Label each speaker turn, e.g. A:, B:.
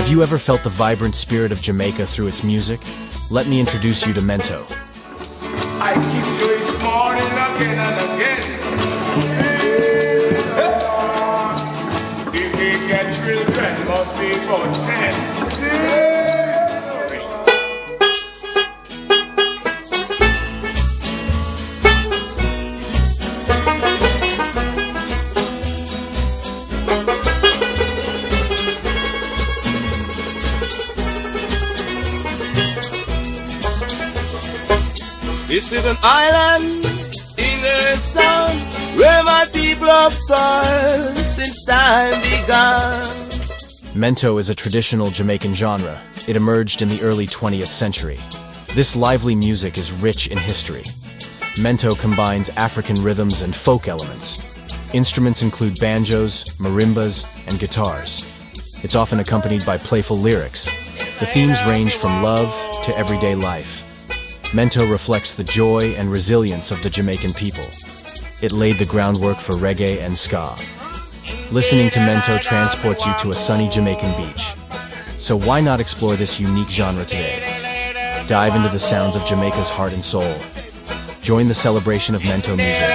A: Have you ever felt the vibrant spirit of Jamaica through its music? Let me introduce you to Mento.
B: I kiss you each morning again and again. If we get children, must be about 10.
C: This is an island in the sun where my people have toiled since time began.
A: Mento is a traditional Jamaican genre. It emerged in the early 20th century. This lively music is rich in history. Mento combines African rhythms and folk elements. Instruments include banjos, marimbas, and guitars. It's often accompanied by playful lyrics. The themes range from love to everyday life. Mento reflects the joy and resilience of the Jamaican people. It laid the groundwork for reggae and ska. Listening to Mento transports you to a sunny Jamaican beach. So why not explore this unique genre today? Dive into the sounds of Jamaica's heart and soul. Join the celebration of Mento music.